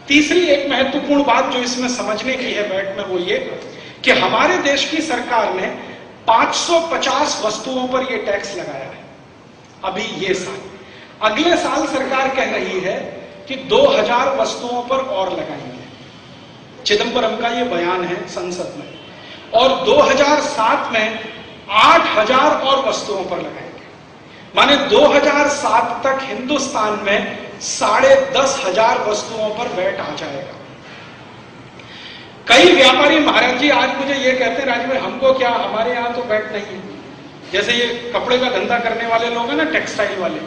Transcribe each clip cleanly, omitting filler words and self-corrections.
तीसरी एक महत्वपूर्ण बात जो इसमें समझने की है वैट में, वो ये कि हमारे देश की सरकार ने 550 वस्तुओं पर यह टैक्स लगाया है अभी ये साल। अगले साल सरकार कह रही है कि 2000 वस्तुओं पर और लगाएंगे। चिदंबरम का यह बयान है संसद में। और 2007 में 8000 और वस्तुओं पर लगाएंगे। माने 2007 तक हिंदुस्तान में 10,500 वस्तुओं पर वैट आ जाएगा। कई व्यापारी महाराज जी आज मुझे ये कहते हैं, राज भाई हमको क्या, हमारे यहां तो वैट नहीं है। जैसे ये कपड़े का धंधा करने वाले लोग हैं ना, टेक्सटाइल वाले,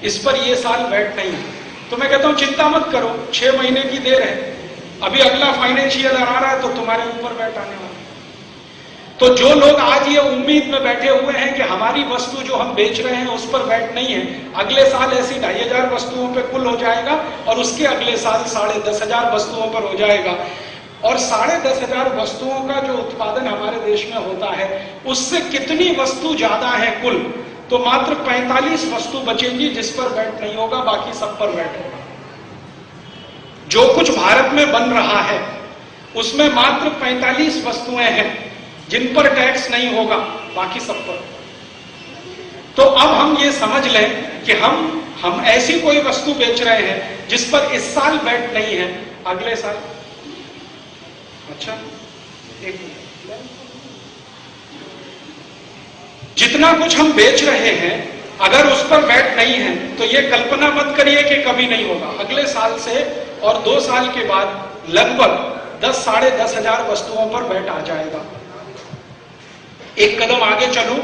इस पर ये साल वैट नहीं है। तो मैं कहता हूं चिंता मत करो, 6 महीने की देर है, अभी अगला फाइनेंशियल ईयर आ रहा है तो तुम्हारे ऊपर वैट आने वाला है। तो जो लोग आज ये उम्मीद में बैठे हुए हैं कि हमारी वस्तु जो हम बेच रहे हैं उस पर वैट नहीं है, अगले साल ऐसी 2500 वस्तुओं पे कुल हो जाएगा और उसके अगले साल 10,500 वस्तुओं पर हो जाएगा। और 10,500 वस्तुओं का जो उत्पादन हमारे देश में होता है उससे कितनी वस्तु ज्यादा है कुल, तो मात्र 45 वस्तु बचेंगी जिस पर वैट नहीं होगा, बाकी सब पर वैट होगा। जो कुछ भारत में बन रहा है उसमें मात्र 45 वस्तुएं हैं जिन पर टैक्स नहीं होगा, बाकी सब पर। तो अब हम ये समझ लें कि हम ऐसी कोई वस्तु बेच रहे हैं जिस पर इस साल वैट नहीं है, अगले साल। अच्छा, एक जितना कुछ हम बेच रहे हैं अगर उस पर वैट नहीं है तो ये कल्पना मत करिए कि कभी नहीं होगा। अगले साल से और 2 साल के बाद लगभग 10,500 वस्तुओं पर वैट आ जाएगा। एक कदम आगे चलूं,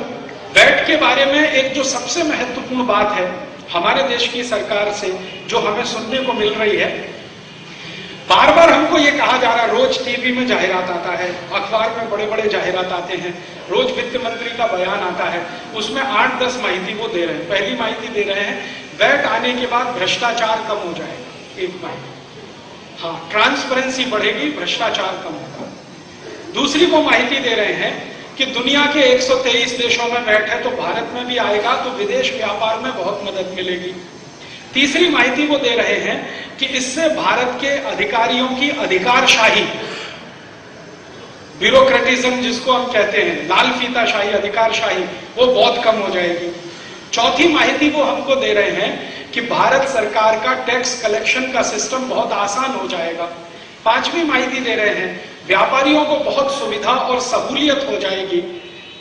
वैट के बारे में एक जो सबसे महत्वपूर्ण बात है हमारे देश की सरकार से जो हमें सुनने को मिल रही है, बार बार हमको ये कहा जा रहा है, रोज टीवी में जाहिरात आता है, अखबार में बड़े बड़े जाहिरात आते हैं, रोज वित्त मंत्री का बयान आता है, उसमें 8-10 माहिती वो दे रहे हैं। पहली माहिती दे रहे हैं वैट आने के बाद भ्रष्टाचार कम हो जाएगा, एक माहिती, हाँ ट्रांसपेरेंसी बढ़ेगी, भ्रष्टाचार कम होगा। दूसरी वो माहिती दे रहे हैं कि दुनिया के 123 देशों में वैट है तो भारत में भी आएगा तो विदेश व्यापार में बहुत मदद मिलेगी। तीसरी माहिती वो दे रहे हैं कि इससे भारत के अधिकारियों की अधिकारशाही, ब्यूरोक्रेटिज्म जिसको हम कहते हैं, लाल फीताशाही, अधिकारशाही, वो बहुत कम हो जाएगी। चौथी माहिती वो हमको दे रहे हैं कि भारत सरकार का टैक्स कलेक्शन का सिस्टम बहुत आसान हो जाएगा। पांचवी माहिती दे रहे हैं व्यापारियों को बहुत सुविधा और सहूलियत हो जाएगी।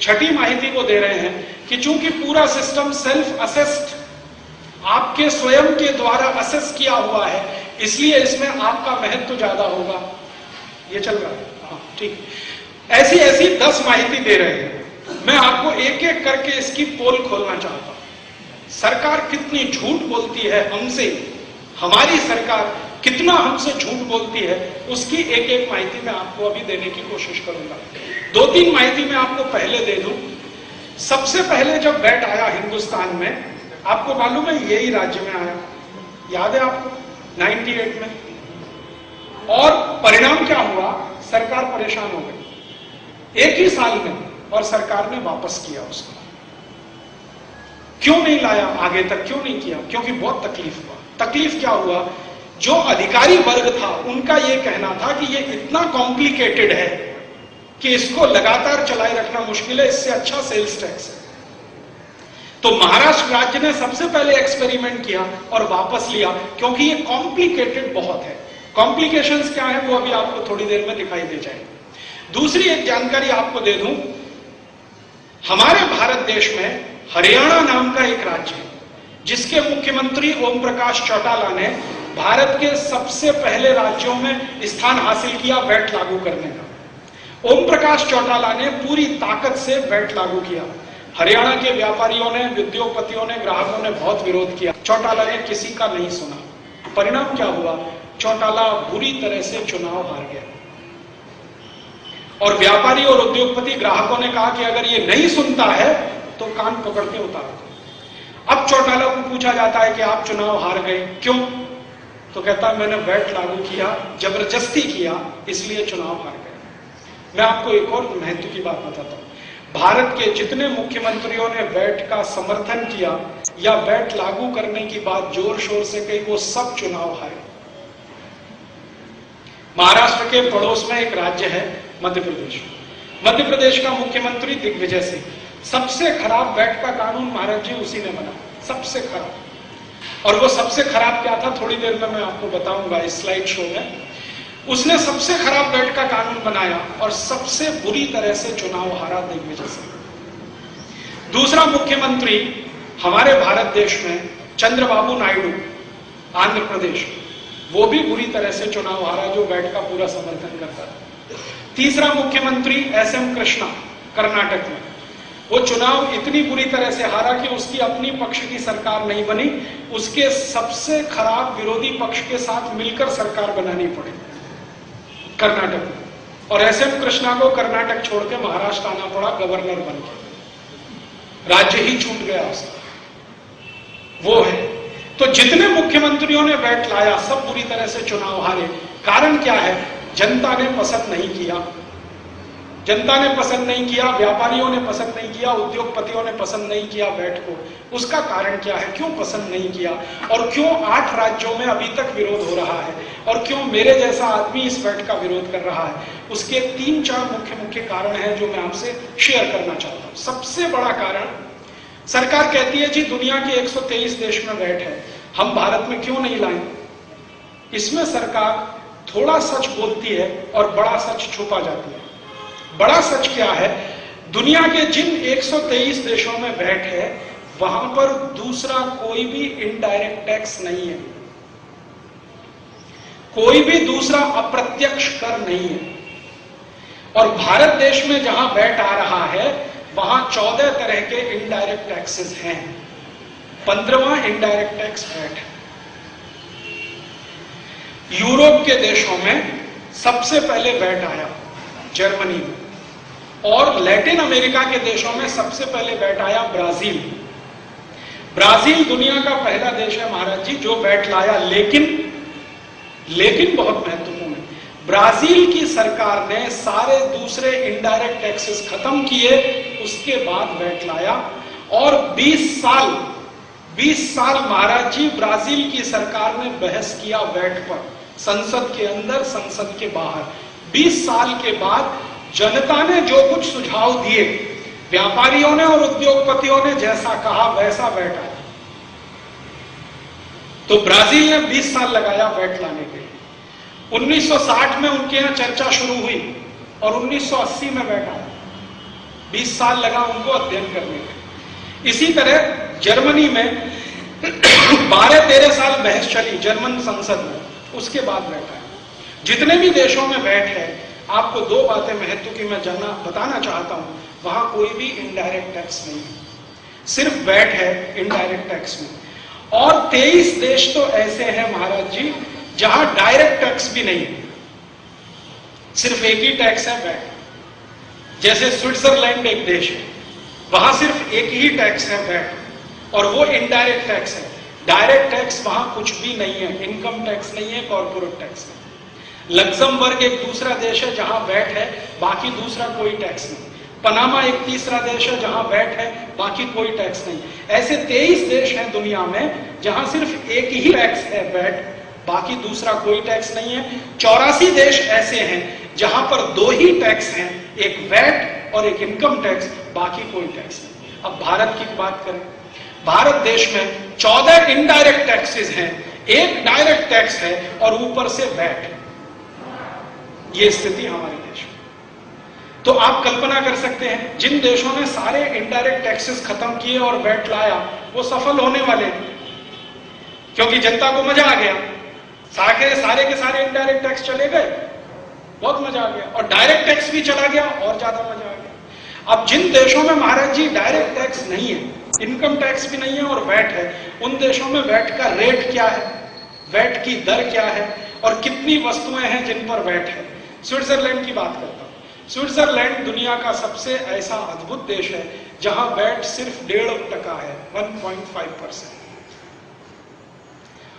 छठी माहिती वो दे रहे हैं कि चूंकि पूरा सिस्टम सेल्फ असेस्ड, आपके स्वयं के द्वारा असेस किया हुआ है, इसलिए इसमें आपका महत्व ज्यादा होगा। ये चल रहा है, हाँ ठीक। ऐसी ऐसी 10 माहिती दे रहे हैं। मैं आपको एक एक करके इसकी पोल खोलना चाहता हूं। सरकार कितनी झूठ बोलती है हमसे, हमारी सरकार कितना हमसे झूठ बोलती है, उसकी एक एक माहिती मैं आपको अभी देने की कोशिश करूंगा। 2-3 माहिती मैं आपको पहले दे दूं। सबसे पहले जब वैट आया हिंदुस्तान में, आपको मालूम है यही राज्य में आया, याद है आपको, 98 में। और परिणाम क्या हुआ, सरकार परेशान हो गई एक ही साल में, और सरकार ने वापस किया उसको। क्यों नहीं लाया आगे तक, क्यों नहीं किया? क्योंकि बहुत तकलीफ हुआ। तकलीफ क्या हुआ, जो अधिकारी वर्ग था उनका यह कहना था कि यह इतना कॉम्प्लिकेटेड है कि इसको लगातार चलाए रखना मुश्किल है, इससे अच्छा सेल्स टैक्स है। तो महाराष्ट्र राज्य ने सबसे पहले एक्सपेरिमेंट किया और वापस लिया, क्योंकि ये कॉम्प्लिकेटेड बहुत है। कॉम्प्लिकेशंस क्या है वो अभी आपको थोड़ी देर में दिखाई दे जाएगी। दूसरी एक जानकारी आपको दे दूं, हमारे भारत देश में हरियाणा नाम का एक राज्य है जिसके मुख्यमंत्री ओम प्रकाश चौटाला ने भारत के सबसे पहले राज्यों में स्थान हासिल किया वैट लागू करने का। ओम प्रकाश चौटाला ने पूरी ताकत से वैट लागू किया। हरियाणा के व्यापारियों ने, उद्योगपतियों ने, ग्राहकों ने बहुत विरोध किया। चौटाला ने किसी का नहीं सुना। परिणाम क्या हुआ, चौटाला बुरी तरह से चुनाव हार गया। और व्यापारी और उद्योगपति ग्राहकों ने कहा कि अगर ये नहीं सुनता है तो कान पकड़ के उतार दो। अब चौटाला को पूछा जाता है कि आप चुनाव हार गए, क्यों? तो कहता है मैंने वैट लागू किया, जबरदस्ती किया, इसलिए चुनाव हार गए। मैं आपको एक और महत्व की बात बताता हूं। भारत के जितने मुख्यमंत्रियों ने वैट का समर्थन किया या वैट लागू करने की बात जोर शोर से कही, वो सब चुनाव हारे। महाराष्ट्र के पड़ोस में एक राज्य है मध्य प्रदेश। मध्य प्रदेश का मुख्यमंत्री दिग्विजय सिंह, सबसे खराब वैट का कानून महाराज जी उसी ने बना, सबसे खराब। और वो सबसे खराब क्या था, थोड़ी देर में मैं आपको बताऊंगा इस स्लाइड शो में। उसने सबसे खराब वैट का कानून बनाया और सबसे बुरी तरह से चुनाव हारा दिग्विजय सिंह। दूसरा मुख्यमंत्री हमारे भारत देश में चंद्रबाबू नायडू, आंध्र प्रदेश, वो भी बुरी तरह से चुनाव हारा, जो वैट का पूरा समर्थन करता था। तीसरा मुख्यमंत्री एसएम कृष्णा, कर्नाटक में, वो चुनाव इतनी बुरी तरह से हारा कि उसकी अपनी पक्ष की सरकार नहीं बनी, उसके सबसे खराब विरोधी पक्ष के साथ मिलकर सरकार बनानी पड़ी कर्नाटक में। और एसएम कृष्णा को कर्नाटक छोड़ के महाराष्ट्र आना पड़ा गवर्नर बनकर, राज्य ही छूट गया उसका। वो है तो जितने मुख्यमंत्रियों ने वैट लाया सब बुरी तरह से चुनाव हारे। कारण क्या है, जनता ने पसंद नहीं किया, जनता ने पसंद नहीं किया, व्यापारियों ने पसंद नहीं किया, उद्योगपतियों ने पसंद नहीं किया वैट को। उसका कारण क्या है, क्यों पसंद नहीं किया और क्यों 8 राज्यों में अभी तक विरोध हो रहा है और क्यों मेरे जैसा आदमी इस वैट का विरोध कर रहा है। उसके 3-4 मुख्य कारण हैं जो मैं आपसे शेयर करना चाहता हूं। सबसे बड़ा कारण, सरकार कहती है जी दुनिया के 123 देश में वैट है, हम भारत में क्यों नहीं लाएं। इसमें सरकार थोड़ा सच बोलती है और बड़ा सच छुपा जाती है। बड़ा सच क्या है, दुनिया के जिन 123 देशों में वैट है वहां पर दूसरा कोई भी इनडायरेक्ट टैक्स नहीं है, कोई भी दूसरा अप्रत्यक्ष कर नहीं है। और भारत देश में जहां वैट आ रहा है वहां 14 तरह के इनडायरेक्ट टैक्सेस हैं। 15वां इनडायरेक्ट टैक्स वैट है। यूरोप के देशों में सबसे पहले वैट आया जर्मनी में, और लैटिन अमेरिका के देशों में सबसे पहले वैट आया ब्राजील। ब्राजील दुनिया का पहला देश है महाराज जी जो वैट लाया, लेकिन बहुत महत्वपूर्ण है, ब्राजील की सरकार ने सारे दूसरे इनडायरेक्ट टैक्सेस खत्म किए, उसके बाद वैट लाया। और 20 साल महाराज जी ब्राजील की सरकार ने बहस किया वैट पर, संसद के अंदर संसद के बाहर। 20 साल के बाद जनता ने जो कुछ सुझाव दिए, व्यापारियों ने और उद्योगपतियों ने जैसा कहा वैसा वैट आया। तो ब्राजील ने 20 साल लगाया वैट लाने के लिए। 1960 में उनके यहां चर्चा शुरू हुई और 1980 में वैट आया। 20 साल लगा उनको अध्ययन करने के। इसी तरह जर्मनी में 12-13 साल बहस चली जर्मन संसद में, उसके बाद वैट आया। जितने भी देशों में वैट है, आपको 2 बातें महत्व की मैं बताना चाहता हूं। वहां कोई भी इनडायरेक्ट टैक्स नहीं है, सिर्फ वैट है इनडायरेक्ट टैक्स में। और 23 देश तो ऐसे हैं महाराज जी जहां डायरेक्ट टैक्स भी नहीं है, सिर्फ एक ही टैक्स है वैट। जैसे स्विट्जरलैंड एक देश है, वहां सिर्फ एक ही टैक्स है वैट, और वो इनडायरेक्ट टैक्स है। डायरेक्ट टैक्स वहां कुछ भी नहीं है, इनकम टैक्स नहीं है, कॉर्पोरेट टैक्स नहीं। लग्जमबर्ग एक दूसरा देश है जहां वैट है, बाकी दूसरा कोई टैक्स नहीं। पनामा एक तीसरा देश है जहां वैट है, बाकी कोई टैक्स नहीं। ऐसे 23 देश हैं दुनिया में जहां सिर्फ एक ही टैक्स है वैट, बाकी दूसरा कोई टैक्स नहीं है। 84 देश ऐसे हैं जहां पर 2 ही टैक्स हैं, एक वैट और एक इनकम टैक्स, बाकी कोई टैक्स नहीं। अब भारत की बात करें, भारत देश में 14 इनडायरेक्ट टैक्सेस हैं, एक डायरेक्ट टैक्स है और ऊपर से वैट। ये स्थिति हमारे देश में। तो आप कल्पना कर सकते हैं जिन देशों ने सारे इनडायरेक्ट टैक्सेस खत्म किए और वैट लाया वो सफल होने वाले हैं, क्योंकि जनता को मजा आ गया। सारे के सारे इनडायरेक्ट टैक्स चले गए, बहुत मजा आ गया, और डायरेक्ट टैक्स भी चला गया और ज्यादा मजा आ गया। अब जिन देशों में महाराज जी डायरेक्ट टैक्स नहीं है, इनकम टैक्स भी नहीं है और वैट है, उन देशों में वैट का रेट क्या है, वैट की दर क्या है और कितनी वस्तुएं हैं जिन पर वैट है। स्विट्जरलैंड की बात करता हूं। स्विट्जरलैंड दुनिया का सबसे ऐसा अद्भुत देश है जहां वैट सिर्फ 1.5% है, 1.5%,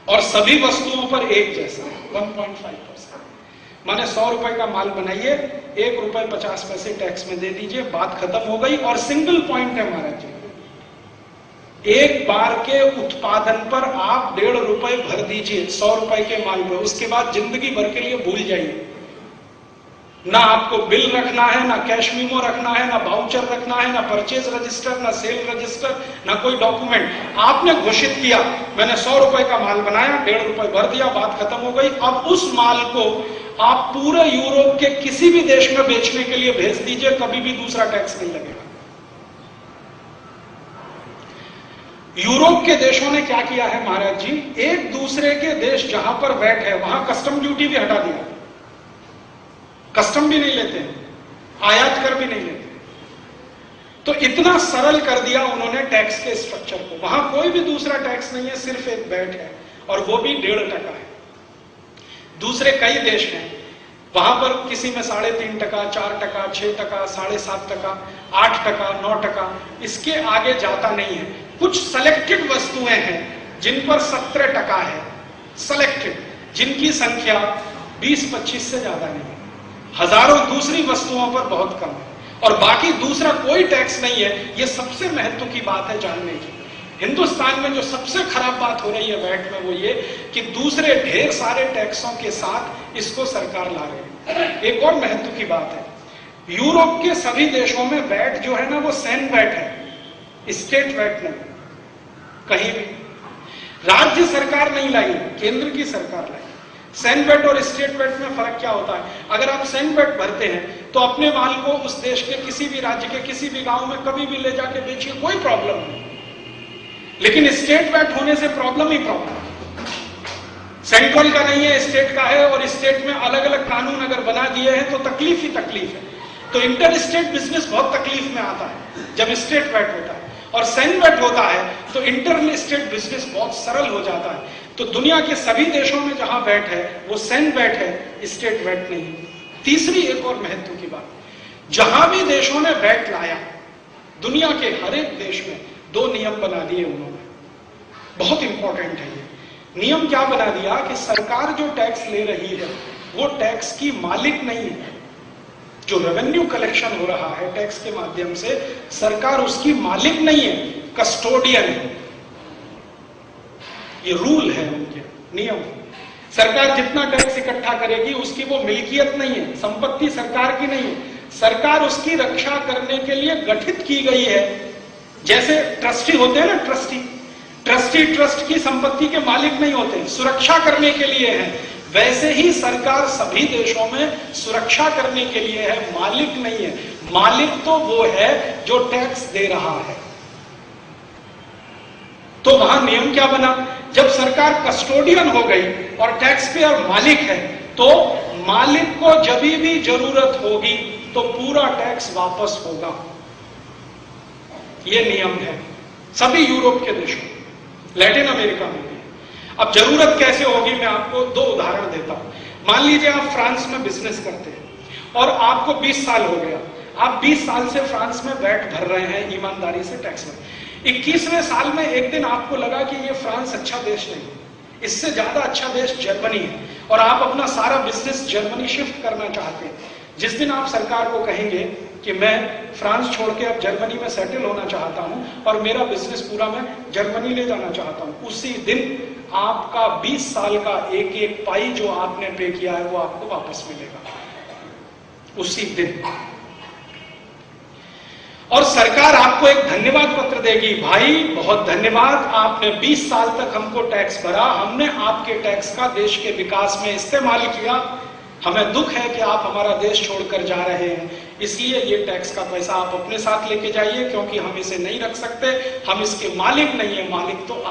और सभी वस्तुओं पर एक जैसा है, 1.5%। माने 100 रुपए का माल बनाइए, 1 रुपए 50 पैसे टैक्स में दे दीजिए, बात खत्म हो गई। और सिंगल पॉइंट है महाराज जी, एक बार के उत्पादन पर आप 1.5 रुपए भर दीजिए 100 रुपए के माल पर, उसके बाद जिंदगी भर के लिए भूल जाइए। ना आपको बिल रखना है, ना कैश मीमो रखना है, ना बाउचर रखना है, ना परचेज रजिस्टर, ना सेल रजिस्टर, ना कोई डॉक्यूमेंट। आपने घोषित किया मैंने 100 रुपए का माल बनाया, 1.5 रुपए भर दिया, बात खत्म हो गई। अब उस माल को आप पूरे यूरोप के किसी भी देश में बेचने के लिए भेज दीजिए, कभी भी दूसरा टैक्स नहीं लगेगा। यूरोप के देशों ने क्या किया है महाराज जी, एक दूसरे के देश जहां पर वैट है वहां कस्टम ड्यूटी भी हटा दिया, कस्टम भी नहीं लेते, आयात कर भी नहीं लेते। तो इतना सरल कर दिया उन्होंने टैक्स के स्ट्रक्चर को। वहां कोई भी दूसरा टैक्स नहीं है, सिर्फ एक वैट है, और वो भी 1.5% है। दूसरे कई देश हैं वहां पर किसी में 3.5%, 4%, 6%, 7.5%, 8%, 9%, इसके आगे जाता नहीं है। कुछ सेलेक्टेड वस्तुएं हैं जिन पर 17% है, सेलेक्टेड, जिनकी संख्या 20-25 से ज्यादा नहीं है। हजारों दूसरी वस्तुओं पर बहुत कम है, और बाकी दूसरा कोई टैक्स नहीं है। ये सबसे महत्व की बात है जानने की। हिंदुस्तान में जो सबसे खराब बात हो रही है वैट में, वो ये कि दूसरे ढेर सारे टैक्सों के साथ इसको सरकार ला रही है। एक और महत्व की बात है, यूरोप के सभी देशों में वैट जो है ना वो सैन वैट है, स्टेट वैट नहीं। कहीं भी राज्य सरकार नहीं लाई, केंद्र की सरकार लाई। सैन वैट और स्टेट वैट में फर्क क्या होता है? अगर आप सैन वैट भरते हैं तो अपने माल को उस देश के किसी भी राज्य के किसी भी गांव में कभी भी ले जाके बेचिए, कोई प्रॉब्लम नहीं। लेकिन स्टेट वैट होने से प्रॉब्लम ही प्रॉब्लम, सेंट्रल का नहीं है, स्टेट का है, और स्टेट में अलग अलग कानून अगर बना दिए हैं तो तकलीफ ही तकलीफ है। तो इंटर स्टेट बिजनेस बहुत तकलीफ में आता है जब स्टेट वैट होता है, और सैन वैट होता है तो इंटर स्टेट बिजनेस बहुत सरल हो जाता है। तो दुनिया के सभी देशों में जहां वैट है वो सैन वैट है, स्टेट वैट नहीं। तीसरी एक और महत्व की बात, जहां भी देशों ने वैट लाया, दुनिया के हर एक देश में 2 नियम बना दिए उन्होंने, बहुत इंपॉर्टेंट है ये नियम। क्या बना दिया कि सरकार जो टैक्स ले रही है वो टैक्स की मालिक नहीं है। जो रेवेन्यू कलेक्शन हो रहा है टैक्स के माध्यम से, सरकार उसकी मालिक नहीं है, कस्टोडियन है। ये रूल है, उनके नियम। सरकार जितना टैक्स इकट्ठा करेगी उसकी वो मिल्कियत नहीं है, संपत्ति सरकार की नहीं है। सरकार उसकी रक्षा करने के लिए गठित की गई है। जैसे ट्रस्टी होते हैं ना, ट्रस्टी ट्रस्ट की संपत्ति के मालिक नहीं होते, सुरक्षा करने के लिए है। वैसे ही सरकार सभी देशों में सुरक्षा करने के लिए है, मालिक नहीं है। मालिक तो वो है जो टैक्स दे रहा है। तो वहां नियम क्या बना, जब सरकार कस्टोडियन हो गई और टैक्स पेयर मालिक है, तो मालिक को जब भी जरूरत होगी तो पूरा टैक्स वापस होगा। यह नियम है सभी यूरोप के देशों, लैटिन अमेरिका में भी। अब जरूरत कैसे होगी, मैं आपको 2 उदाहरण देता हूं। मान लीजिए आप फ्रांस में बिजनेस करते हैं और आपको 20 साल हो गया, आप 20 साल से फ्रांस में वैट भर रहे हैं ईमानदारी से टैक्स में। 21वें साल में एक दिन आपको लगा कि ये फ्रांस अच्छा देश नहीं, इससे ज्यादा अच्छा देश जर्मनी है, और आप अपना सारा बिजनेस जर्मनी शिफ्ट करना चाहते हैं। जिस दिन आप सरकार को कहेंगे कि मैं फ्रांस छोड़ के अब जर्मनी में सेटल होना चाहता हूं और मेरा बिजनेस पूरा मैं जर्मनी ले जाना चाहता हूं, उसी दिन आपका 20 साल का एक एक पाई जो आपने पे किया है वो आपको वापस मिलेगा, उसी दिन। और सरकार आपको एक धन्यवाद पत्र देगी, भाई बहुत धन्यवाद, आपने 20 साल तक हमको टैक्स भरा, हमने आपके टैक्स का देश के विकास में इस्तेमाल किया। हमें दुख है कि आप हमारा देश छोड़कर जा रहे हैं, इसलिए ये टैक्स का पैसा आप अपने साथ लेके जाइए, क्योंकि हम इसे नहीं रख सकते, हम इसके मालिक नहीं है, मालिक तो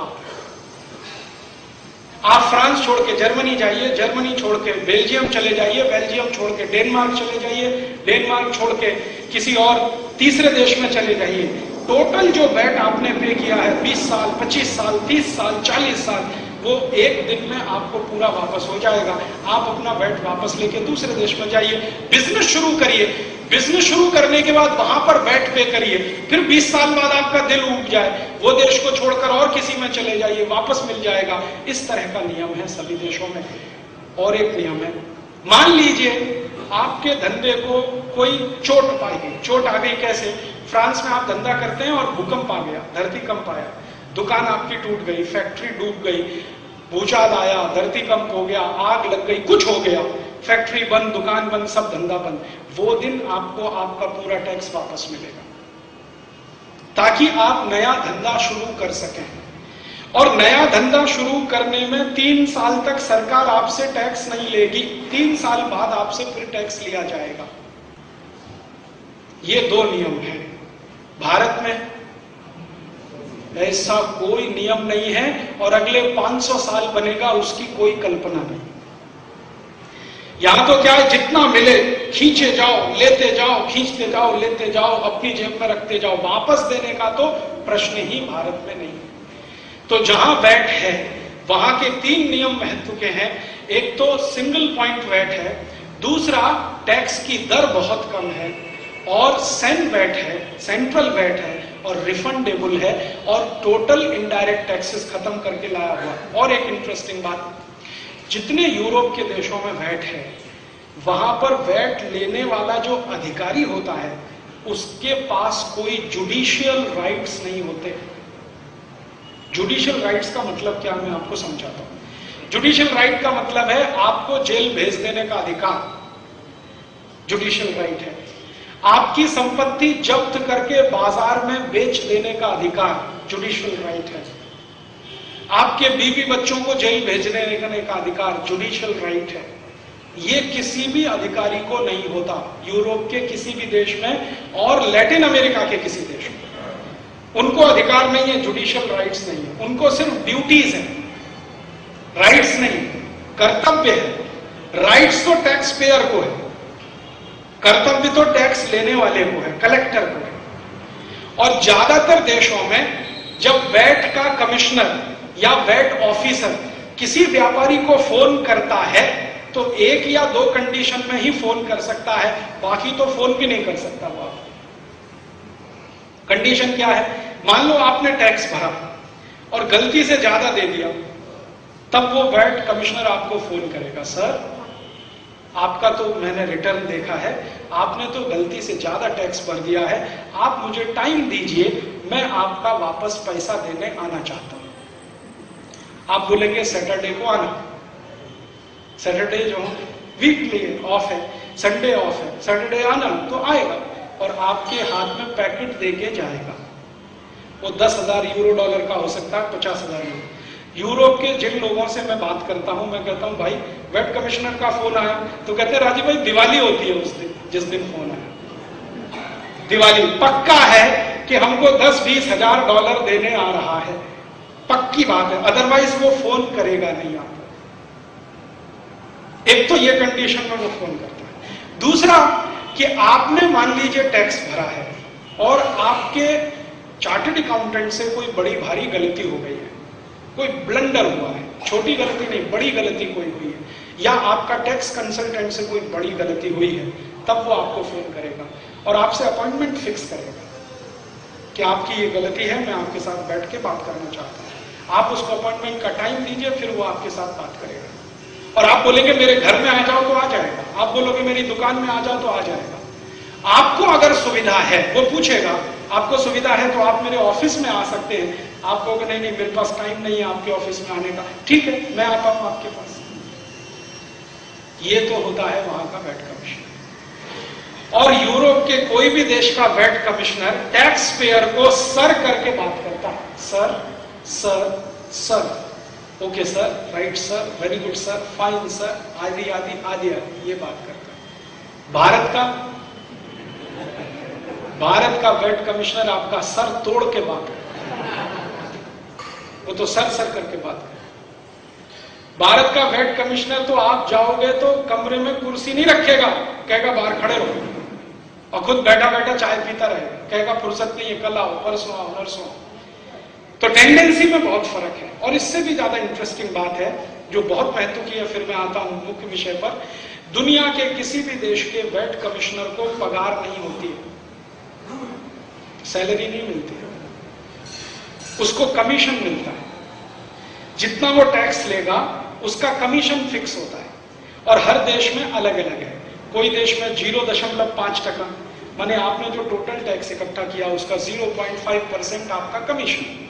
आप फ्रांस छोड़ के जर्मनी जाइए, जर्मनी छोड़ के बेल्जियम चले जाइए, बेल्जियम छोड़ के डेनमार्क चले जाइए, डेनमार्क छोड़ के किसी और तीसरे देश में चले जाइए। टोटल जो वैट आपने पे किया है 20 साल, 25 साल, 30 साल, 40 साल, वो एक दिन में आपको पूरा वापस हो जाएगा। आप अपना वैट वापस लेके दूसरे देश में जाइए, बिजनेस शुरू करिए। बिजनेस शुरू करने के बाद वहां पर वैट पे करिए, फिर 20 साल बाद आपका दिल उठ जाए, वो देश को छोड़कर और किसी में चले जाइए, वापस मिल जाएगा। इस तरह का नियम है सभी देशों में। और एक नियम है, मान लीजिए आपके धंधे को कोई चोट पाई गई। चोट आ गई कैसे? फ्रांस में आप धंधा करते हैं और भूकंप आ गया, धरतीकंप आया, दुकान आपकी टूट गई, फैक्ट्री डूब गई, भूचाल आया, धरतीकंप हो गया, आग लग गई, कुछ हो गया। फैक्ट्री बंद, दुकान बंद, सब धंधा बंद, वो दिन आपको आपका पूरा टैक्स वापस मिलेगा, ताकि आप नया धंधा शुरू कर सकें। और नया धंधा शुरू करने में 3 साल तक सरकार आपसे टैक्स नहीं लेगी, 3 साल बाद आपसे फिर टैक्स लिया जाएगा। ये 2 नियम है। भारत में ऐसा कोई नियम नहीं है और अगले 500 साल बनेगा उसकी कोई कल्पना नहीं। यहां तो क्या है, जितना मिले खींचे जाओ, लेते जाओ, खींचते जाओ, लेते जाओ, अपनी जेब में रखते जाओ, वापस देने का तो प्रश्न ही भारत में नहीं। तो जहां वैट है वहां के 3 नियम महत्व के हैं। एक तो सिंगल पॉइंट वैट है, दूसरा टैक्स की दर बहुत कम है, और सेन वैट है, सेंट्रल वैट है, और रिफंडेबल है, और टोटल इनडायरेक्ट टैक्सेस खत्म करके लाया हुआ। और एक इंटरेस्टिंग बात, जितने यूरोप के देशों में वैट है वहां पर वैट लेने वाला जो अधिकारी होता है उसके पास कोई जुडिशियल राइट्स नहीं होते। जुडिशियल राइट्स का मतलब क्या, मैं आपको समझाता हूं। जुडिशियल राइट का मतलब है आपको जेल भेज देने का अधिकार, जुडिशियल राइट है। आपकी संपत्ति जब्त करके बाजार में बेच देने का अधिकार, जुडिशियल राइट है। आपके बीवी बच्चों को जेल भेज देने का अधिकार, जुडिशियल राइट है। ये किसी भी अधिकारी को नहीं होता, यूरोप के किसी भी देश में और लैटिन अमेरिका के किसी देश में उनको अधिकार नहीं है, जुडिशियल राइट्स नहीं है। उनको सिर्फ ड्यूटीज है, राइट्स नहीं, कर्तव्य है। राइट्स तो टैक्स पेयर को है, कर्तव्य तो टैक्स लेने वाले को है, कलेक्टर को है। और ज्यादातर देशों में जब वैट का कमिश्नर या वैट ऑफिसर किसी व्यापारी को फोन करता है तो 1 या 2 कंडीशन में ही फोन कर सकता है, बाकी तो फोन भी नहीं कर सकता वो। कंडीशन क्या है, मान लो आपने टैक्स भरा और गलती से ज्यादा दे दिया, तब वो वैट कमिश्नर आपको फोन करेगा, सर आपका तो मैंने रिटर्न देखा है, आपने तो गलती से ज्यादा टैक्स भर दिया है, आप मुझे टाइम दीजिए, मैं आपका वापस पैसा देने आना चाहता हूं। आप बोलेंगे सैटरडे को आना, सैटरडे जो वीकली ऑफ है, संडे ऑफ है, सैटरडे आना, तो आएगा और आपके हाथ में पैकेट देके जाएगा। वो 10,000 यूरो डॉलर का हो सकता है, 50,000 यूरो। यूरोप के जिन लोगों से मैं बात करता हूं, मैं कहता हूं भाई वेट कमिश्नर का फोन आया, तो कहते हैं राजीव भाई दिवाली होती है उस दिन, जिस दिन फोन आया दिवाली, पक्का है कि हमको 10-20 हजार डॉलर देने आ रहा है, पक्की बात है, अदरवाइज वो फोन करेगा नहीं आपको। एक तो ये कंडीशन में वो फोन करता है। दूसरा कि आपने मान लीजिए टैक्स भरा है और आपके चार्टर्ड अकाउंटेंट से कोई बड़ी भारी गलती हो गई है, कोई ब्लंडर हुआ है, छोटी गलती नहीं बड़ी गलती कोई हुई है, या आपका टैक्स कंसल्टेंट से कोई बड़ी गलती हुई है, तब वो आपको फोन करेगा और आपसे अपॉइंटमेंट फिक्स करेगा कि आपकी ये गलती है, मैं आपके साथ बैठ के बात करना चाहता हूं। आप उसको अपॉइंटमेंट का टाइम दीजिए, फिर वो आपके साथ बात करेगा। और आप बोलेंगे मेरे घर में आ जाओ तो आ जाएगा, आप बोलोगे मेरी दुकान में आ जाओ तो आ जाएगा। आपको अगर सुविधा है, वो पूछेगा आपको सुविधा है तो आप मेरे ऑफिस में आ सकते हैं। आप कहोगे नहीं नहीं मेरे पास टाइम नहीं है आपके ऑफिस में आने का, ठीक है मैं आता हूं आपके पास। ये तो होता है वहां का वैट कमिश्नर। और यूरोप के कोई भी देश का वैट कमिश्नर टैक्स पेयर को सर करके बात करता है, sir sir sir, okay sir, right sir, very good sir, fine sir, आदि आदि आदि आदि, ये बात करता है। भारत का वैट कमिश्नर आपका सर तोड़ के बात करता है, वो तो सर सर करके बात करता है। भारत का वैट कमिश्नर तो आप जाओगे तो कमरे में कुर्सी नहीं रखेगा, कहेगा बाहर खड़े रहो, और खुद बैठा बैठा चाय पीता रहेगा, कहेगा फुर्सत नहीं है, कल आओ, परसों आओ, नरसों आओ। तो टेंडेंसी में बहुत फर्क है। और इससे भी ज्यादा इंटरेस्टिंग बात है जो बहुत महत्व की है, फिर मैं आता हूं मुख्य विषय पर। दुनिया के किसी भी देश के वैट कमिश्नर को पगार नहीं होती है, सैलरी नहीं मिलती है, उसको कमीशन मिलता है। जितना वो टैक्स लेगा उसका कमीशन फिक्स होता है, और हर देश में अलग अलग है। कोई देश में 0.5%, माने आपने जो टोटल टैक्स इकट्ठा किया उसका 0.5% आपका कमीशन,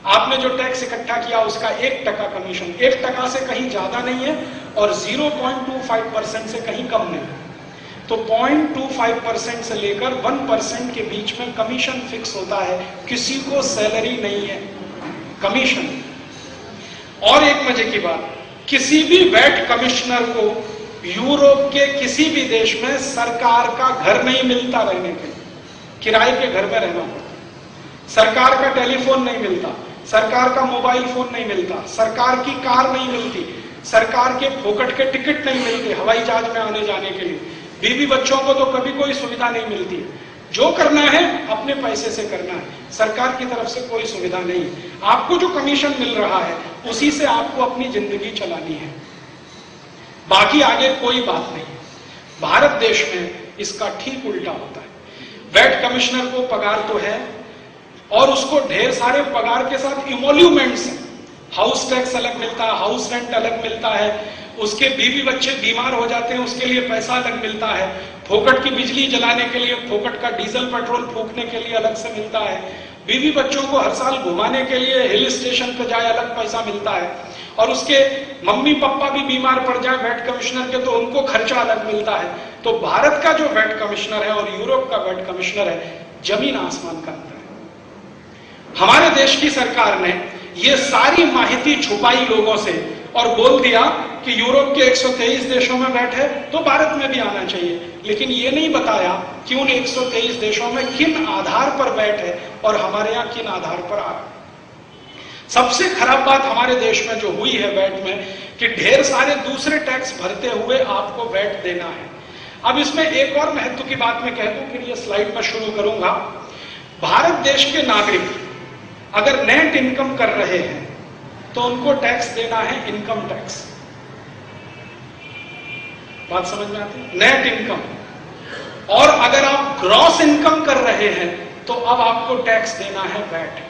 आपने जो टैक्स इकट्ठा किया उसका 1% कमीशन, 1% से कहीं ज्यादा नहीं है और 0.25% से कहीं कम नहीं। तो 0.25% से लेकर 1% के बीच में कमीशन फिक्स होता है, किसी को सैलरी नहीं है, कमीशन। और एक मजे की बात, किसी भी वैट कमिश्नर को यूरोप के किसी भी देश में सरकार का घर नहीं मिलता रहने के, किराए के घर में रहना पड़ता, सरकार का टेलीफोन नहीं मिलता, सरकार का मोबाइल फोन नहीं मिलता, सरकार की कार नहीं मिलती, सरकार के फोकट के टिकट नहीं मिलते हवाई जहाज में आने जाने के लिए, बीवी बच्चों को तो कभी कोई सुविधा नहीं मिलती। जो करना है अपने पैसे से करना है, सरकार की तरफ से कोई सुविधा नहीं। आपको जो कमीशन मिल रहा है उसी से आपको अपनी जिंदगी चलानी है, बाकी आगे कोई बात नहीं। भारत देश में इसका ठीक उल्टा होता है। वैट कमिश्नर को पगार तो है और उसको ढेर सारे पगार के साथ इमोल्यूमेंट्स हैं। हाउस टैक्स अलग मिलता है, हाउस रेंट अलग मिलता है, उसके बीवी बच्चे बीमार हो जाते हैं उसके लिए पैसा अलग मिलता है, फोकट की बिजली जलाने के लिए, फोकट का डीजल पेट्रोल फूकने के लिए अलग से मिलता है, बीवी बच्चों को हर साल घुमाने के लिए हिल स्टेशन पे जाए अलग पैसा मिलता है, और उसके मम्मी पापा भी बीमार पड़ जाए वैट कमिश्नर के तो उनको खर्चा अलग मिलता है। तो भारत का जो वैट कमिश्नर है और यूरोप का वैट कमिश्नर है, जमीन आसमान का अंतर है। हमारे देश की सरकार ने ये सारी माहिती छुपाई लोगों से और बोल दिया कि यूरोप के 123 देशों में वैट है तो भारत में भी आना चाहिए, लेकिन ये नहीं बताया कि उन 123 देशों में किन आधार पर वैट है और हमारे यहाँ किन आधार पर आ रहा है। सबसे खराब बात हमारे देश में जो हुई है वैट में कि ढेर सारे दूसरे टैक्स भरते हुए आपको वैट देना है। अब इसमें एक और महत्व की बात मैं कह दूं, फिर ये स्लाइड में शुरू करूंगा। भारत देश के नागरिक अगर नेट इनकम कर रहे हैं तो उनको टैक्स देना है इनकम टैक्स। बात समझ में आती है? Net income. और अगर आप ग्रॉस इनकम कर रहे हैं तो अब आपको टैक्स देना है वैट।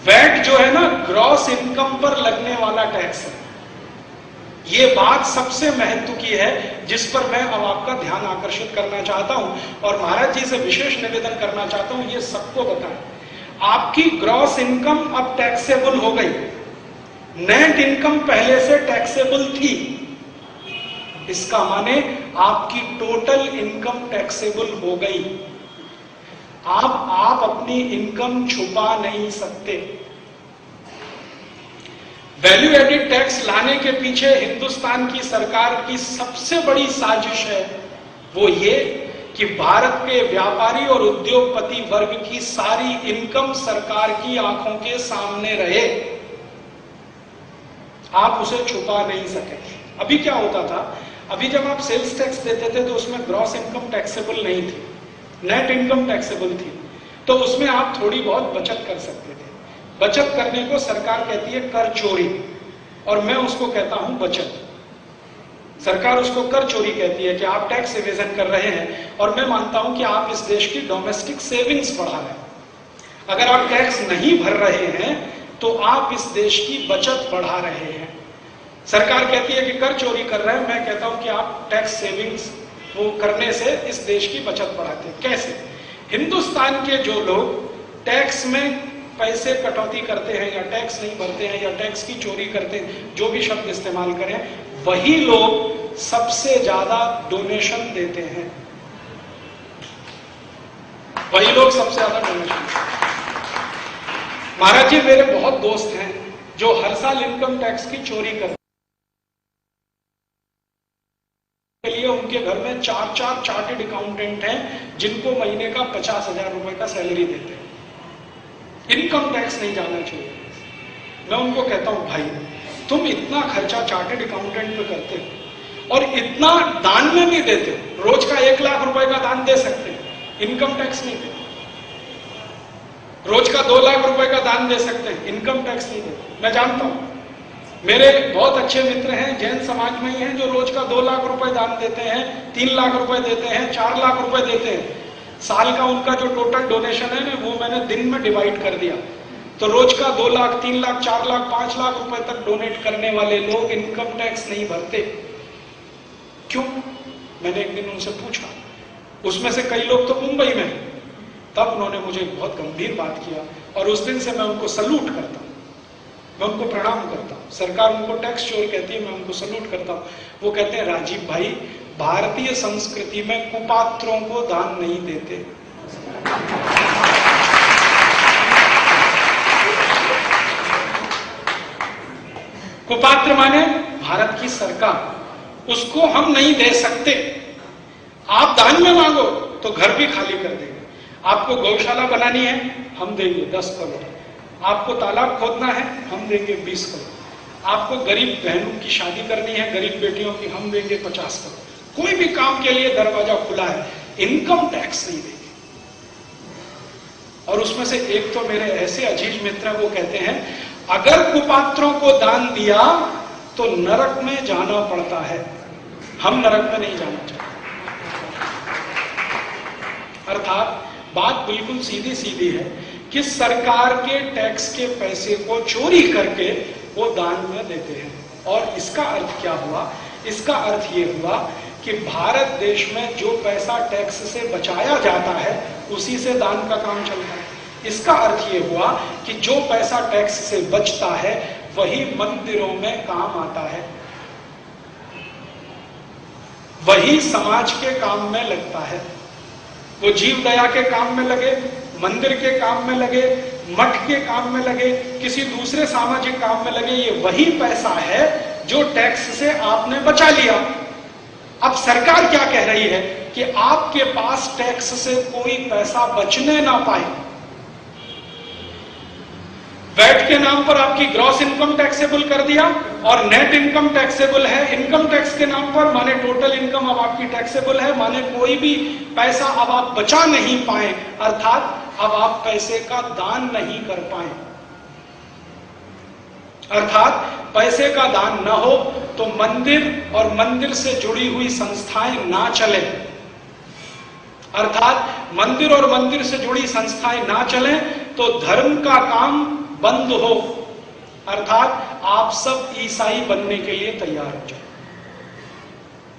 वैट जो है ना, ग्रॉस इनकम पर लगने वाला टैक्स है। ये बात सबसे महत्व की है जिस पर मैं अब आपका ध्यान आकर्षित करना चाहता हूं और महाराज जी से विशेष निवेदन करना चाहता हूं, ये सबको बताएं। आपकी ग्रॉस इनकम अब टैक्सेबल हो गई, नेट इनकम पहले से टैक्सेबल थी, इसका माने आपकी टोटल इनकम टैक्सेबल हो गई। आप अपनी इनकम छुपा नहीं सकते। वैल्यू एडिड टैक्स लाने के पीछे हिंदुस्तान की सरकार की सबसे बड़ी साजिश है वो ये कि भारत के व्यापारी और उद्योगपति वर्ग की सारी इनकम सरकार की आंखों के सामने रहे, आप उसे छुपा नहीं सके। अभी क्या होता था, अभी जब आप सेल्स टैक्स देते थे तो उसमें ग्रॉस इनकम टैक्सेबल नहीं थी, नेट इनकम टैक्सेबल थी, तो उसमें आप थोड़ी बहुत बचत कर सकते थे। बचत करने को सरकार कहती है कर चोरी और मैं उसको कहता हूं बचत। सरकार उसको कर चोरी कहती है कि आप टैक्स इवेजन कर रहे हैं और मैं मानता हूं कि आप इस देश की डोमेस्टिक सेविंग्स बढ़ा रहे हैं। अगर आप टैक्स नहीं भर रहे हैं तो आप इस देश की बचत बढ़ा रहे हैं। सरकार कहती है कि कर चोरी कर रहे हैं, मैं कहता हूं कि आप टैक्स सेविंग्स वो करने से इस देश की बचत बढ़ाते हैं। कैसे? हिंदुस्तान के जो लोग टैक्स में पैसे कटौती करते हैं या टैक्स नहीं भरते हैं या टैक्स की चोरी करते हैं, जो भी शब्द इस्तेमाल करें, वही लोग सबसे ज्यादा डोनेशन देते हैं। वही लोग सबसे ज्यादा डोनेशन। महाराज जी, मेरे बहुत दोस्त हैं जो हर साल इनकम टैक्स की चोरी करते के लिए उनके घर में 4 चार्टेड अकाउंटेंट हैं जिनको महीने का 50,000 रुपए का सैलरी देते हैं। इनकम टैक्स नहीं जाना चाहिए। मैं उनको कहता हूं भाई, तुम इतना खर्चा चार्टेड अकाउंटेंट पे करते हो और इतना दान में भी देते हो, रोज का 1 लाख रुपए का दान दे सकते हैं, इनकम टैक्स नहीं देते। रोज का 2 लाख रुपए का दान दे सकते हैं, इनकम टैक्स नहीं देते। मैं जानता हूं, मेरे बहुत अच्छे मित्र हैं जैन समाज में ही हैं जो रोज का 2 लाख रुपए दान देते हैं, 3 लाख रुपए देते हैं, 4 लाख रुपए देते हैं। साल का उनका जो टोटल डोनेशन है ना, वो मैंने दिन में डिवाइड कर दिया, तो रोज का 2 लाख, 3 लाख, 4 लाख, 5 लाख रुपए तक डोनेट करने वाले लोग इनकम टैक्स नहीं भरते। क्यों? मैंने एक दिन उनसे पूछा, उसमें से कई लोग तो मुंबई में, तब उन्होंने मुझे बहुत गंभीर बात किया और उस दिन से मैं उनको सल्यूट करता हूं, मैं उनको प्रणाम करता हूं। सरकार उनको टैक्स चोर कहती है, मैं उनको सल्यूट करता हूं। वो कहते हैं राजीव भाई, भारतीय संस्कृति में कुपात्रों को दान नहीं देते। कुपात्र माने भारत की सरकार, उसको हम नहीं दे सकते। आप दान में मांगो तो घर भी खाली कर देंगे। आपको गौशाला बनानी है, हम देंगे 10 करोड़। आपको तालाब खोदना है, हम देंगे 20 करोड़। आपको गरीब बहनों की शादी करनी है, गरीब बेटियों की, हम देंगे 50 करोड़। कोई भी काम के लिए दरवाजा खुला है, इनकम टैक्स नहीं देंगे। और उसमें से एक तो मेरे ऐसे अजीज मित्र हैं, वो कहते हैं अगर कुपात्रों को दान दिया तो नरक में जाना पड़ता है, हम नरक में नहीं जाना चाहते। अर्थात बात बिल्कुल सीधी सीधी है कि सरकार के टैक्स के पैसे को चोरी करके वो दान में देते हैं। और इसका अर्थ क्या हुआ? इसका अर्थ ये हुआ कि भारत देश में जो पैसा टैक्स से बचाया जाता है उसी से दान का काम चलता है। इसका अर्थ ये हुआ कि जो पैसा टैक्स से बचता है वही मंदिरों में काम आता है, वही समाज के काम में लगता है। वो जीव दया के काम में लगे, मंदिर के काम में लगे, मठ के काम में लगे, किसी दूसरे सामाजिक काम में लगे, ये वही पैसा है जो टैक्स से आपने बचा लिया। अब सरकार क्या कह रही है कि आपके पास टैक्स से कोई पैसा बचने ना पाए। वैट के नाम पर आपकी ग्रॉस इनकम टैक्सेबल कर दिया और नेट इनकम टैक्सेबल है। इनकम टैक्स के नाम पर माने टोटल इनकम अब आपकी टैक्सेबल है, माने कोई भी पैसा अब आप बचा नहीं पाए, अर्थात अब आप पैसे का दान नहीं कर पाए। अर्थात पैसे का दान न हो तो मंदिर और मंदिर से जुड़ी हुई संस्थाएं ना चले। अर्थात मंदिर और मंदिर से जुड़ी संस्थाएं ना चले तो धर्म का काम बंद हो। अर्थात आप सब ईसाई बनने के लिए तैयार हो जाए।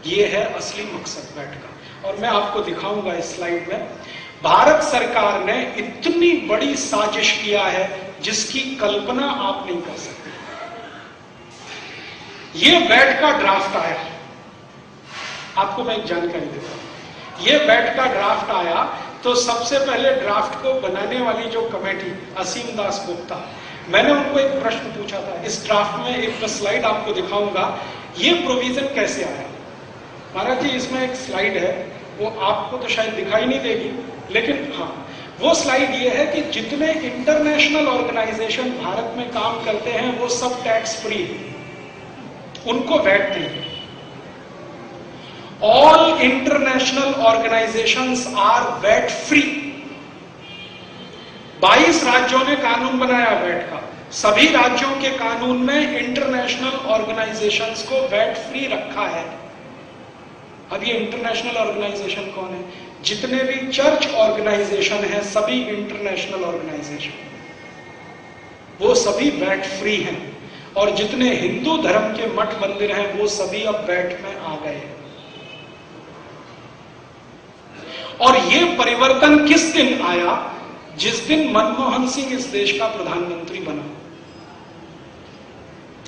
यह है असली मकसद वैट का। और मैं आपको दिखाऊंगा इस स्लाइड में। भारत सरकार ने इतनी बड़ी साजिश किया है जिसकी कल्पना आप नहीं कर सकते। यह वैट का ड्राफ्ट आया, आपको मैं एक जानकारी देता हूं। यह वैट का ड्राफ्ट आया तो सबसे पहले ड्राफ्ट को बनाने वाली जो कमेटी असीम दास गुप्ता, मैंने उनको एक प्रश्न पूछा था। इस ड्राफ्ट में एक स्लाइड आपको दिखाऊंगा, ये प्रोविजन कैसे आया। महाराज जी इसमें एक स्लाइड है, वो आपको तो शायद दिखाई नहीं देगी, लेकिन हाँ वो स्लाइड ये है कि जितने इंटरनेशनल ऑर्गेनाइजेशन भारत में काम करते हैं वो सब टैक्स फ्री है, उनको वैट नहीं। All international organisations are VAT free. 22 राज्यों ने कानून बनाया वैट का। सभी राज्यों के कानून में इंटरनेशनल ऑर्गेनाइजेशंस को वैट फ्री रखा है। अब ये इंटरनेशनल ऑर्गेनाइजेशन कौन है? जितने भी चर्च ऑर्गेनाइजेशन है, सभी इंटरनेशनल ऑर्गेनाइजेशन, वो सभी वैट फ्री हैं। और जितने हिंदू धर्म के मठ मंदिर हैं वो सभी अब वैट में आ गए हैं। और ये परिवर्तन किस दिन आया? जिस दिन मनमोहन सिंह इस देश का प्रधानमंत्री बना,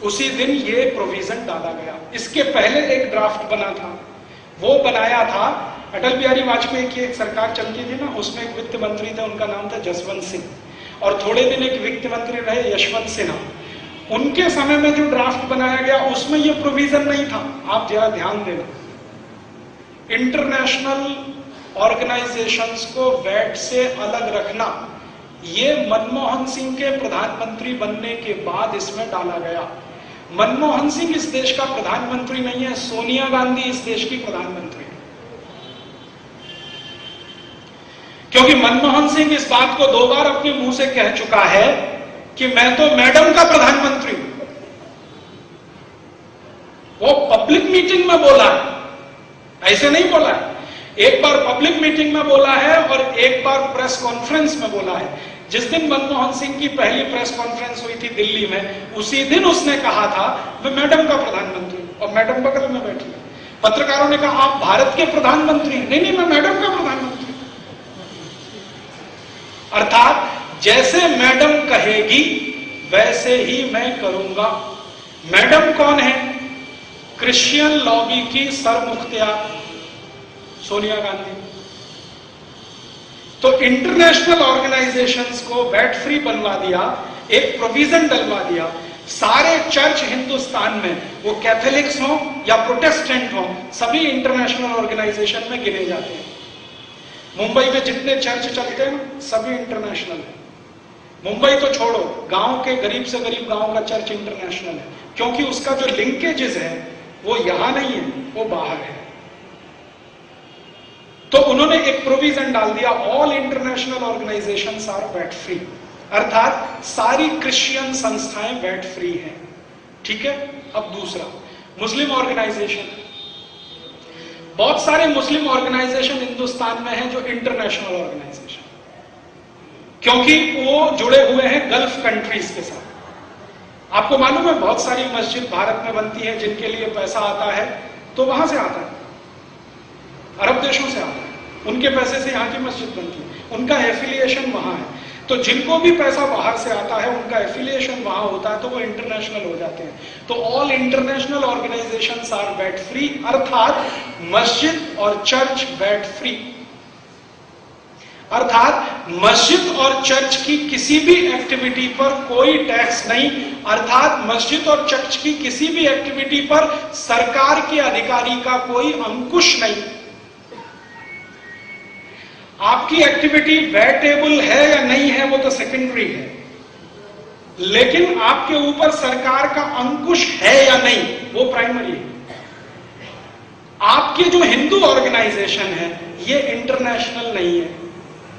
उसी दिन ये प्रोविजन डाला गया। इसके पहले एक ड्राफ्ट बना था, वो बनाया था अटल बिहारी वाजपेयी की एक सरकार चलती थी ना, उसमें एक वित्त मंत्री थे, उनका नाम था जसवंत सिंह, और थोड़े दिन एक वित्त मंत्री रहे यशवंत सिन्हा। उनके समय में जो ड्राफ्ट बनाया गया उसमें ये प्रोविजन नहीं था। आप जरा ध्यान देना, इंटरनेशनल ऑर्गेनाइजेशंस को वैट से अलग रखना, ये मनमोहन सिंह के प्रधानमंत्री बनने के बाद इसमें डाला गया। मनमोहन सिंह इस देश का प्रधानमंत्री नहीं है, सोनिया गांधी इस देश की प्रधानमंत्री है। क्योंकि मनमोहन सिंह इस बात को 2 बार अपने मुंह से कह चुका है कि मैं तो मैडम का प्रधानमंत्री हूं। वो पब्लिक मीटिंग में बोला है, ऐसे नहीं बोला है। एक बार पब्लिक मीटिंग में बोला है और एक बार प्रेस कॉन्फ्रेंस में बोला है। जिस दिन मनमोहन सिंह की पहली प्रेस कॉन्फ्रेंस हुई थी दिल्ली में, उसी दिन उसने कहा था मैं मैडम का प्रधानमंत्री हूं, और मैडम बगल में बैठी है। पत्रकारों ने कहा आप भारत के प्रधानमंत्री हैं। नहीं, मैं मैडम का प्रधानमंत्री। अर्थात जैसे मैडम कहेगी वैसे ही मैं करूंगा। मैडम कौन है? क्रिश्चियन लॉबी की सरमुख्तियार सोनिया गांधी। तो इंटरनेशनल ऑर्गेनाइजेशंस को वैट फ्री बनवा दिया, एक प्रोविजन डलवा दिया, सारे चर्च हिंदुस्तान में, वो कैथोलिक्स हो या प्रोटेस्टेंट हो, सभी इंटरनेशनल ऑर्गेनाइजेशन में गिने जाते हैं। मुंबई में जितने चर्च चलते हैं सभी इंटरनेशनल है। मुंबई तो छोड़ो, गांव के गरीब से गरीब गांव का चर्च इंटरनेशनल है, क्योंकि उसका जो लिंकेजेस है वो यहां नहीं है, वो बाहर है। तो उन्होंने एक प्रोविजन डाल दिया, all international organisations are VAT free, अर्थात सारी क्रिश्चियन संस्थाएं वैट फ्री हैं। ठीक है। अब दूसरा, मुस्लिम ऑर्गेनाइजेशन। बहुत सारे मुस्लिम ऑर्गेनाइजेशन हिंदुस्तान में हैं जो इंटरनेशनल ऑर्गेनाइजेशन, क्योंकि वो जुड़े हुए हैं गल्फ कंट्रीज के साथ। आपको मालूम है बहुत सारी मस्जिद भारत में बनती है जिनके लिए पैसा आता है तो वहां से आता है, अरब देशों से आता है, उनके पैसे से यहां की मस्जिद बनती है, उनका एफिलिएशन वहां है। तो जिनको भी पैसा बाहर से आता है उनका एफिलिएशन वहां होता है, तो वो इंटरनेशनल हो जाते हैं। तो all international organisations are VAT free, अर्थात मस्जिद और चर्च वैट फ्री, अर्थात मस्जिद और चर्च की किसी भी एक्टिविटी पर कोई टैक्स नहीं, अर्थात मस्जिद और चर्च की किसी भी एक्टिविटी पर सरकार के अधिकारी का कोई अंकुश नहीं। आपकी एक्टिविटी वैटेबल है या नहीं है वो तो सेकेंडरी है, लेकिन आपके ऊपर सरकार का अंकुश है या नहीं वो प्राइमरी है। आपके जो हिंदू ऑर्गेनाइजेशन है ये इंटरनेशनल नहीं है,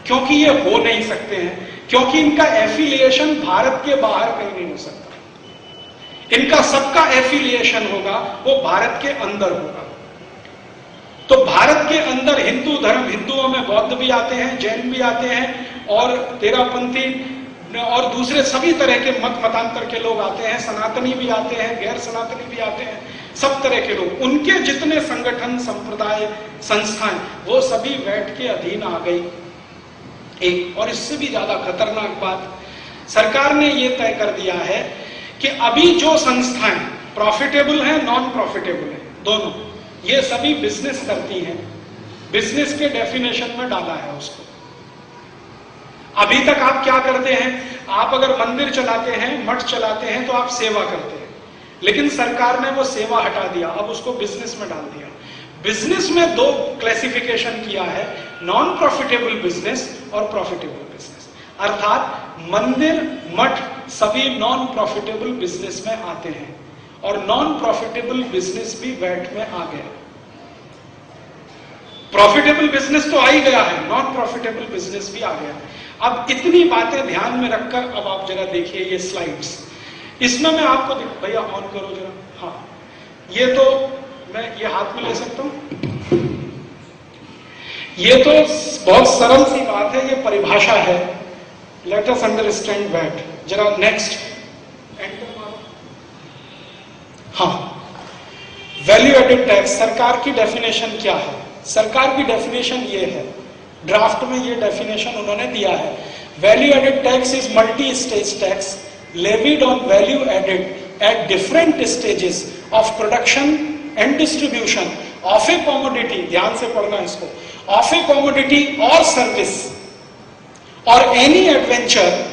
क्योंकि ये हो नहीं सकते हैं, क्योंकि इनका एफिलिएशन भारत के बाहर कहीं नहीं हो सकता। इनका सबका एफिलिएशन होगा वो भारत के अंदर होगा। तो भारत के अंदर हिंदू धर्म, हिंदुओं में बौद्ध भी आते हैं, जैन भी आते हैं, और तेरापंथी और दूसरे सभी तरह के मतांतर के लोग आते हैं, सनातनी भी आते हैं, गैर सनातनी भी आते हैं, सब तरह के लोग। उनके जितने संगठन, संप्रदाय, संस्थाएं, वो सभी वैट के अधीन आ गई। एक और इससे भी ज्यादा खतरनाक बात, सरकार ने यह तय कर दिया है कि अभी जो संस्थाएं प्रॉफिटेबल हैं, नॉन प्रॉफिटेबल हैं, दोनों, ये सभी बिजनेस करती हैं। बिजनेस के डेफिनेशन में डाला है उसको। अभी तक आप क्या करते हैं, आप अगर मंदिर चलाते हैं, मठ चलाते हैं, तो आप सेवा करते हैं, लेकिन सरकार ने वो सेवा हटा दिया, अब उसको बिजनेस में डाल दिया। बिजनेस में दो क्लासिफिकेशन किया है, नॉन प्रॉफिटेबल बिजनेस और प्रॉफिटेबल बिजनेस, अर्थात मंदिर, मठ सभी नॉन प्रॉफिटेबल बिजनेस में आते हैं, और नॉन प्रॉफिटेबल बिजनेस भी वैट में आ गया। प्रॉफिटेबल बिजनेस तो आ ही गया है, नॉन प्रॉफिटेबल बिजनेस भी आ गया। अब इतनी बातें ध्यान में रखकर अब आप जरा देखिए ये स्लाइड्स, इसमें मैं आपको भैया ऑन करो जरा, हाँ, ये तो मैं ये हाथ में ले सकता हूं, ये तो बहुत सरल सी बात है, ये परिभाषा है, लेट अस अंडरस्टैंड वैट। जरा नेक्स्ट एंटर मारो। हाँ, वैल्यू एडेड टैक्स, सरकार की डेफिनेशन क्या है? सरकार की डेफिनेशन ये है, ड्राफ्ट में ये डेफिनेशन उन्होंने दिया है, value added tax is multi stage tax levied on value added at different stages of production and distribution of a commodity, ध्यान से पढ़ना इसको, ऑफ ए कॉमोडिटी और सर्विस और any adventure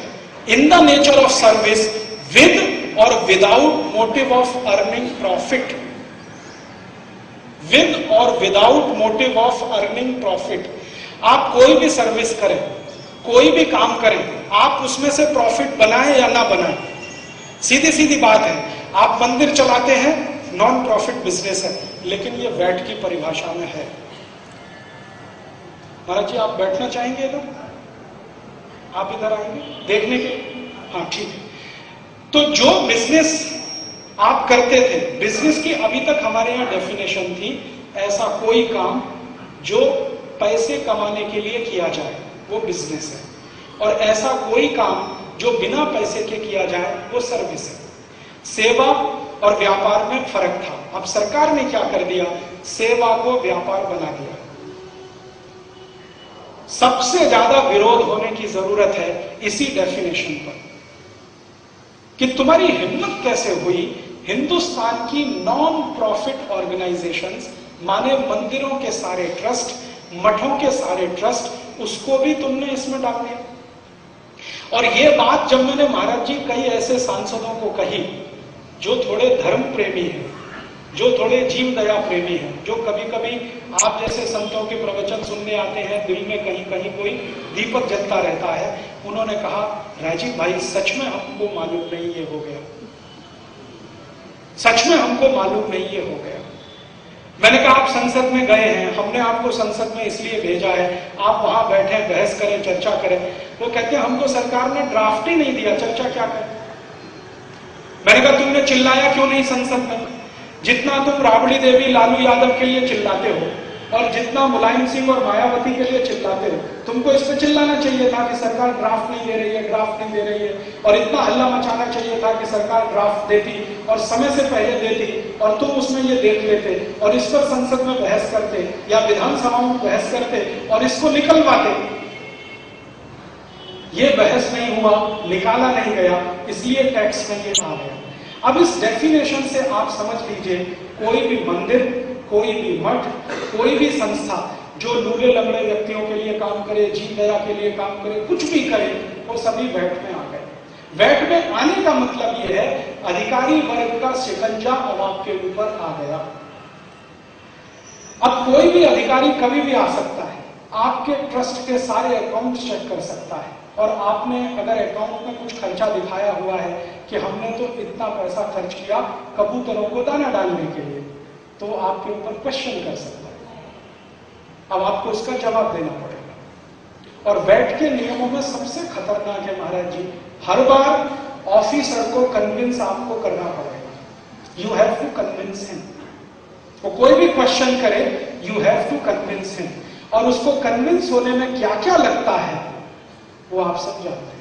in the nature of service with और without motive of earning profit, with और without motive of earning profit. आप कोई भी सर्विस करें, कोई भी काम करें, आप उसमें से प्रॉफिट बनाएं या ना बनाएं, सीधी सीधी बात है। आप मंदिर चलाते हैं, नॉन प्रॉफिट बिजनेस है, लेकिन ये वैट की परिभाषा में है। महाराज जी, आप बैठना चाहेंगे इधर? आप इधर आएंगे देखने के? हाँ, ठीक है। तो जो बिजनेस आप करते थे, बिजनेस की अभी तक हमारे यहां डेफिनेशन थी, ऐसा कोई काम जो पैसे कमाने के लिए किया जाए वो बिजनेस है, और ऐसा कोई काम जो बिना पैसे के किया जाए वो सर्विस है। सेवा और व्यापार में फर्क था, अब सरकार ने क्या कर दिया, सेवा को व्यापार बना दिया। सबसे ज्यादा विरोध होने की जरूरत है इसी डेफिनेशन पर, कि तुम्हारी हिम्मत कैसे हुई हिंदुस्तान की नॉन प्रॉफिट ऑर्गेनाइजेशंस, माने मंदिरों के सारे ट्रस्ट, मठों के सारे ट्रस्ट, उसको भी तुमने इसमें डाल दिया। और ये बात जब मैंने महाराज जी कई ऐसे सांसदों को कही जो थोड़े धर्म प्रेमी हैं, जो थोड़े जीव दया प्रेमी हैं, जो कभी कभी आप जैसे संतों के प्रवचन सुनने आते हैं, दिल में कहीं कहीं कोई दीपक जलता रहता है, उन्होंने कहा राजीव भाई सच में हमको मालूम नहीं ये हो गया, सच में हमको मालूम नहीं ये हो गया। मैंने कहा आप संसद में गए हैं, हमने आपको संसद में इसलिए भेजा है, आप वहां बैठे बहस करें, चर्चा करें। वो कहते हैं हमको सरकार ने ड्राफ्ट ही नहीं दिया, चर्चा क्या करें। मैंने कहा तुमने चिल्लाया क्यों नहीं संसद में? जितना तुम राबड़ी देवी लालू यादव के लिए चिल्लाते हो और जितना मुलायम सिंह और मायावती के लिए चिल्लाते हो, तुमको इस पर चिल्लाना चाहिए था कि सरकार ड्राफ्ट नहीं दे रही है, ड्राफ्ट नहीं दे रही है, और इतना हल्ला मचाना चाहिए था कि सरकार ड्राफ्ट देती और समय से पहले देती और तुम उसमें ये देख लेते और इस पर संसद में बहस करते या विधानसभाओं में बहस करते और इसको निकलवाते। ये बहस नहीं हुआ, निकाला नहीं गया, इसलिए टैक्स में ये आ गया। अब इस डेफिनेशन से आप समझ लीजिए, कोई भी मंदिर, कोई भी मठ, कोई भी संस्था जो लूले लंगड़े व्यक्तियों के लिए काम करे, जीव दया के लिए काम करे, कुछ भी करे, वो सभी वैट में आ गए। वैट में आने का मतलब यह है अधिकारी वर्ग का शिकंजा अब आपके ऊपर आ गया। अब कोई भी अधिकारी कभी भी आ सकता है, आपके ट्रस्ट के सारे अकाउंट चेक कर सकता है, और आपने अगर अकाउंट में कुछ खर्चा दिखाया हुआ है कि हमने तो इतना पैसा खर्च किया कबूतरों को दाना डालने के लिए, तो आपके ऊपर क्वेश्चन कर सकता है। अब आपको उसका जवाब देना पड़ेगा। और वैट के नियमों में सबसे खतरनाक है महाराज जी, हर बार ऑफिसर को कन्विंस आपको करना पड़ेगा। You have to convince him. वो कोई भी क्वेश्चन करे, you have to convince him. और उसको कन्विंस होने में क्या क्या लगता है वो आप सब जानते हैं।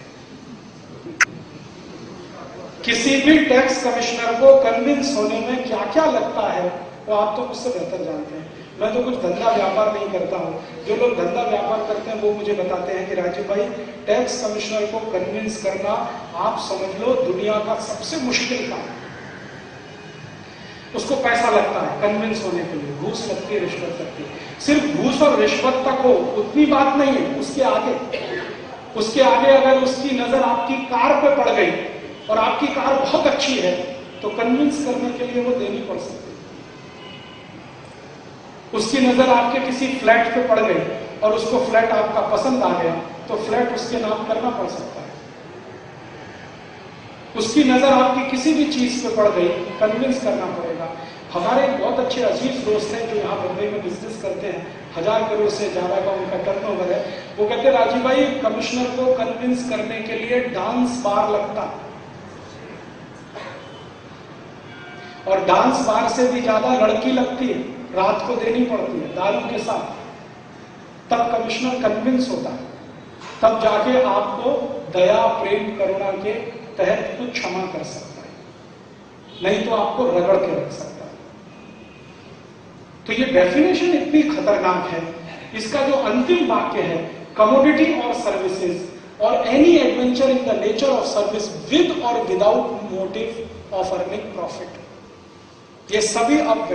किसी भी टैक्स कमिश्नर को कन्विंस होने में क्या क्या लगता है वो आप तो मुझसे बेहतर जानते हैं। मैं तो कुछ धंधा व्यापार नहीं करता हूं, जो लोग धंधा व्यापार करते हैं वो मुझे बताते हैं कि राजीव भाई टैक्स कमिश्नर को कन्विंस करना, आप समझ लो दुनिया का सबसे मुश्किल काम। उसको पैसा लगता है कन्विंस होने के लिए, घूस लगती है, रिश्वत लगती है। सिर्फ घूस और रिश्वत तक हो उतनी बात नहीं है, उसके आगे अगर उसकी नजर आपकी कार पे पड़ गई और आपकी कार बहुत अच्छी है तो कन्विंस करने के लिए वो देनी पड़ सकती है। उसकी नजर आपके किसी फ्लैट पे पड़ गई और उसको फ्लैट आपका पसंद आ गया तो फ्लैट उसके नाम करना पड़ सकता है। उसकी नजर आपकी किसी भी चीज पे पड़ गई, कन्विंस करना पड़ेगा। हमारे एक बहुत अच्छे अजीज दोस्त हैं जो यहाँ मुंबई में बिजनेस करते हैं, 1000 करोड़ से ज्यादा का उनका टर्नओवर है। वो कहते हैं राजीव भाई कमिश्नर को कन्विंस करने के लिए डांस बार लगता है, और डांस बार से भी ज्यादा लड़की लगती है, रात को देनी पड़ती है दारू के साथ, तब कमिश्नर कन्विंस होता है, तब जाके आपको दया प्रेम करुणा के तहत कुछ क्षमा कर सकता है, नहीं तो आपको रगड़ के रख सकता है। तो ये डेफिनेशन इतनी खतरनाक है। इसका जो अंतिम वाक्य है, कमोडिटी और सर्विसेज और any adventure in the nature of service with और without motive of earning profit, ये सभी अब